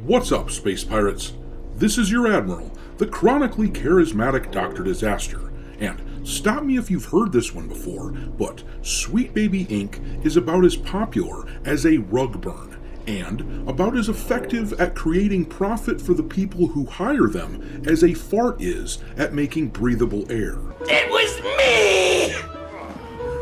What's up, Space Pirates? This is your Admiral, the chronically charismatic Dr. Disaster, and stop me if you've heard this one before, but Sweet Baby Inc. is about as popular as a rug burn, and about as effective at creating profit for the people who hire them as a fart is at making breathable air. It was me!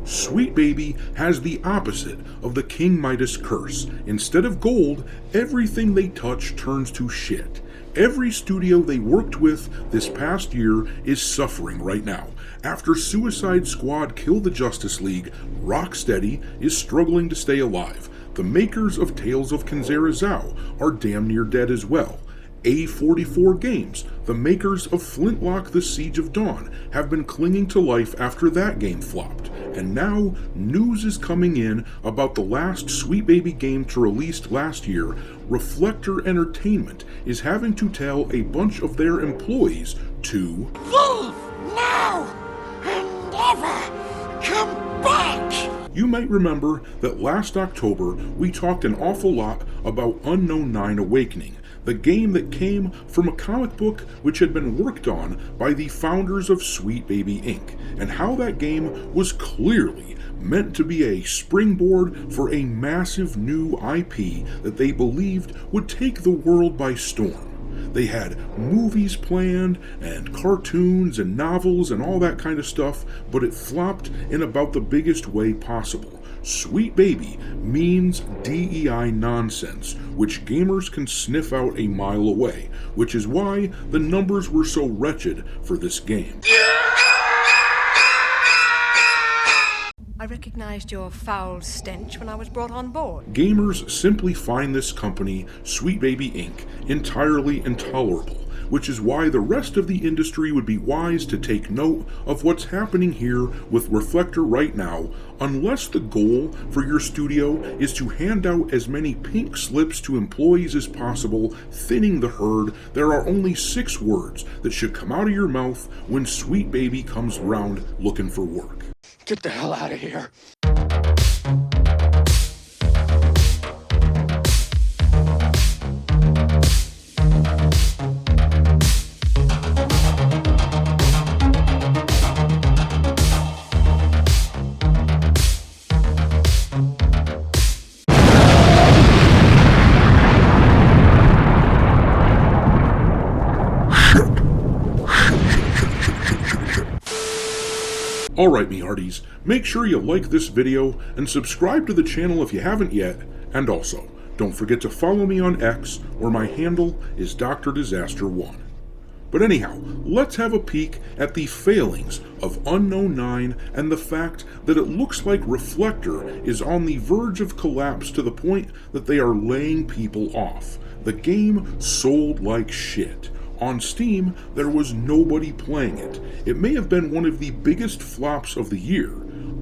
Sweet Baby has the opposite of the King Midas curse. Instead of gold, everything they touch turns to shit. Every studio they worked with this past year is suffering right now. After Suicide Squad killed the Justice League, Rocksteady is struggling to stay alive. The makers of Tales of Kinzera are damn near dead as well. A44 Games, the makers of Flintlock The Siege of Dawn, have been clinging to life after that game flopped. And now, news is coming in about the last Sweet Baby game to release last year. Reflector Entertainment is having to tell a bunch of their employees to Leave now and never come back! You might remember that last October we talked an awful lot about Unknown 9 Awakening, the game that came from a comic book which had been worked on by the founders of Sweet Baby Inc., and how that game was clearly meant to be a springboard for a massive new IP that they believed would take the world by storm. They had movies planned, and cartoons, and novels, and all that kind of stuff, but it flopped in about the biggest way possible. Sweet Baby means DEI nonsense, which gamers can sniff out a mile away, which is why the numbers were so wretched for this game. I recognized your foul stench when I was brought on board. Gamers simply find this company, Sweet Baby Inc., entirely intolerable, which is why the rest of the industry would be wise to take note of what's happening here with Reflector right now, unless the goal for your studio is to hand out as many pink slips to employees as possible, thinning the herd. There are only 6 words that should come out of your mouth when Sweet Baby comes around looking for work. Get the hell out of here. Alright, me hearties, make sure you like this video and subscribe to the channel if you haven't yet, and also, don't forget to follow me on X, where my handle is Dr. Disaster 1. But anyhow, let's have a peek at the failings of Unknown 9 and the fact that it looks like Reflector is on the verge of collapse to the point that they are laying people off. The game sold like shit. On Steam, there was nobody playing it. It may have been one of the biggest flops of the year.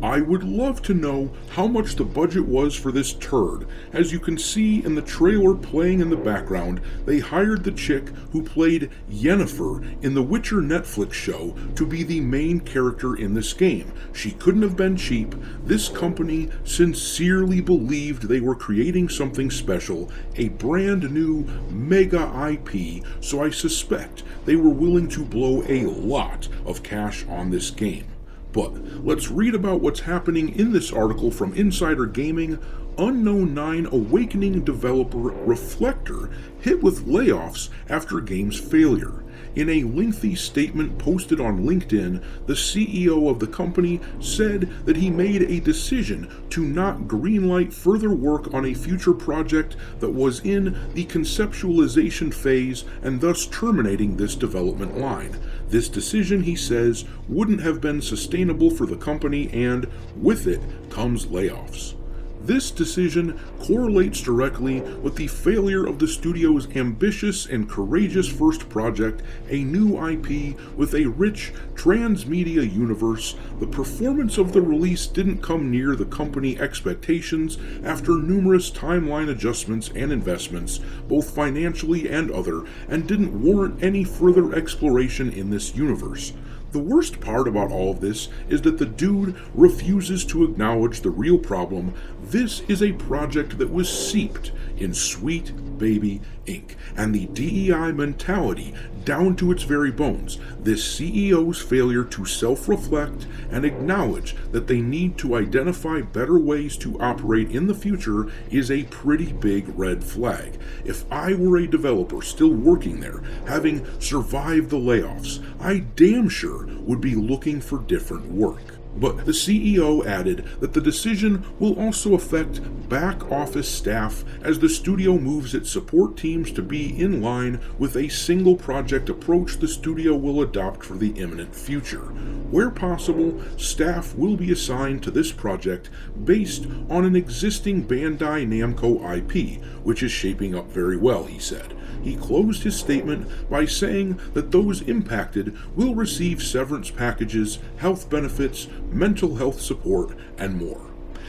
I would love to know how much the budget was for this turd. As you can see in the trailer playing in the background, they hired the chick who played Yennefer in the Witcher Netflix show to be the main character in this game. She couldn't have been cheap. This company sincerely believed they were creating something special, a brand new mega IP, so I suspect they were willing to blow a lot of cash on this game. But let's read about what's happening in this article from Insider Gaming. Unknown 9 Awakening developer Reflector hit with layoffs after game's failure. In a lengthy statement posted on LinkedIn, the CEO of the company said that he made a decision to not greenlight further work on a future project that was in the conceptualization phase and thus terminating this development line. This decision, he says, wouldn't have been sustainable for the company, and with it comes layoffs. This decision correlates directly with the failure of the studio's ambitious and courageous first project, a new IP with a rich transmedia universe. The performance of the release didn't come near the company expectations after numerous timeline adjustments and investments, both financially and other, and didn't warrant any further exploration in this universe. The worst part about all of this is that the dude refuses to acknowledge the real problem. This is a project that was seeped in sweet baby ink, and the DEI mentality down to its very bones. This CEO's failure to self-reflect and acknowledge that they need to identify better ways to operate in the future is a pretty big red flag. If I were a developer still working there, having survived the layoffs, I damn sure would be looking for different work. But the CEO added that the decision will also affect back office staff as the studio moves its support teams to be in line with a single project approach the studio will adopt for the imminent future. Where possible, staff will be assigned to this project based on an existing Bandai Namco IP, which is shaping up very well, he said. He closed his statement by saying that those impacted will receive severance packages, health benefits, mental health support, and more.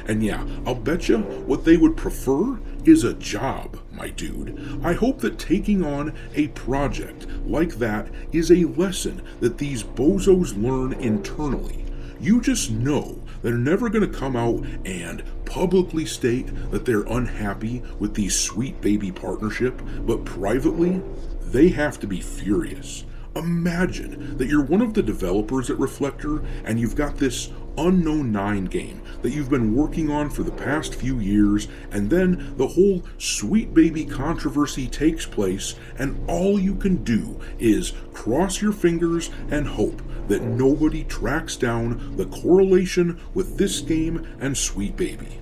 And yeah, I'll betcha what they would prefer is a job, my dude. I hope that taking on a project like that is a lesson that these bozos learn internally. You just know they're never going to come out and publicly state that they're unhappy with the sweet baby partnership, but privately, they have to be furious. Imagine that you're one of the developers at Reflector and you've got this Unknown 9 game that you've been working on for the past few years, and then the whole sweet baby controversy takes place, and all you can do is cross your fingers and hope that nobody tracks down the correlation with this game and sweet baby.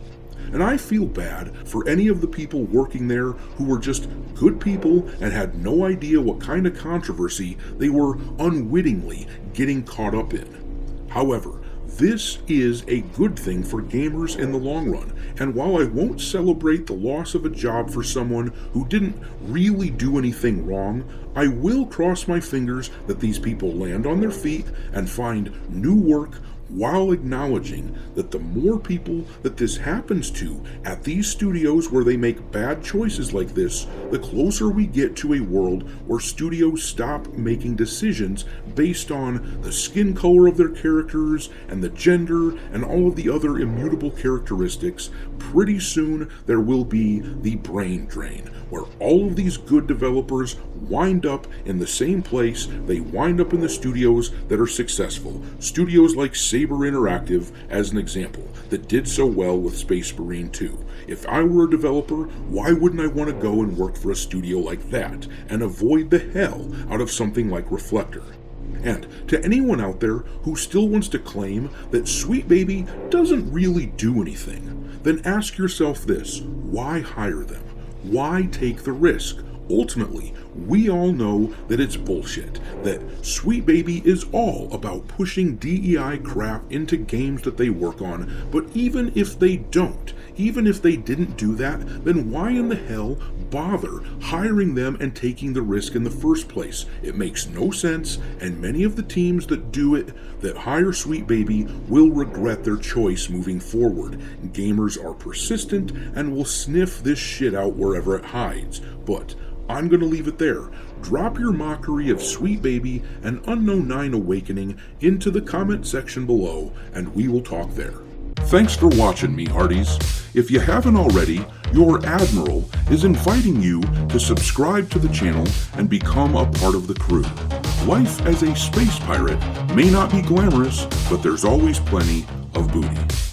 And I feel bad for any of the people working there who were just good people and had no idea what kind of controversy they were unwittingly getting caught up in. However, this is a good thing for gamers in the long run, and while I won't celebrate the loss of a job for someone who didn't really do anything wrong, I will cross my fingers that these people land on their feet and find new work, while acknowledging that the more people that this happens to at these studios where they make bad choices like this, the closer we get to a world where studios stop making decisions based on the skin color of their characters and the gender and all of the other immutable characteristics. Pretty soon there will be the brain drain, where all of these good developers wind up in the same place. They wind up in the studios that are successful. Studios like Saber Interactive, as an example, that did so well with Space Marine 2. If I were a developer, why wouldn't I want to go and work for a studio like that and avoid the hell out of something like Reflector? And to anyone out there who still wants to claim that Sweet Baby doesn't really do anything, then ask yourself this: why hire them? Why take the risk? Ultimately, we all know that it's bullshit, that Sweet Baby is all about pushing DEI crap into games that they work on, but even if they don't, even if they didn't do that, then why in the hell bother hiring them and taking the risk in the first place? It makes no sense, and many of the teams that do it, that hire Sweet Baby, will regret their choice moving forward. Gamers are persistent and will sniff this shit out wherever it hides. But I'm going to leave it there. Drop your mockery of Sweet Baby and Unknown 9 Awakening into the comment section below, and we will talk there. Thanks for watching, me hearties. If you haven't already, your Admiral is inviting you to subscribe to the channel and become a part of the crew. Life as a space pirate may not be glamorous, but there's always plenty of booty.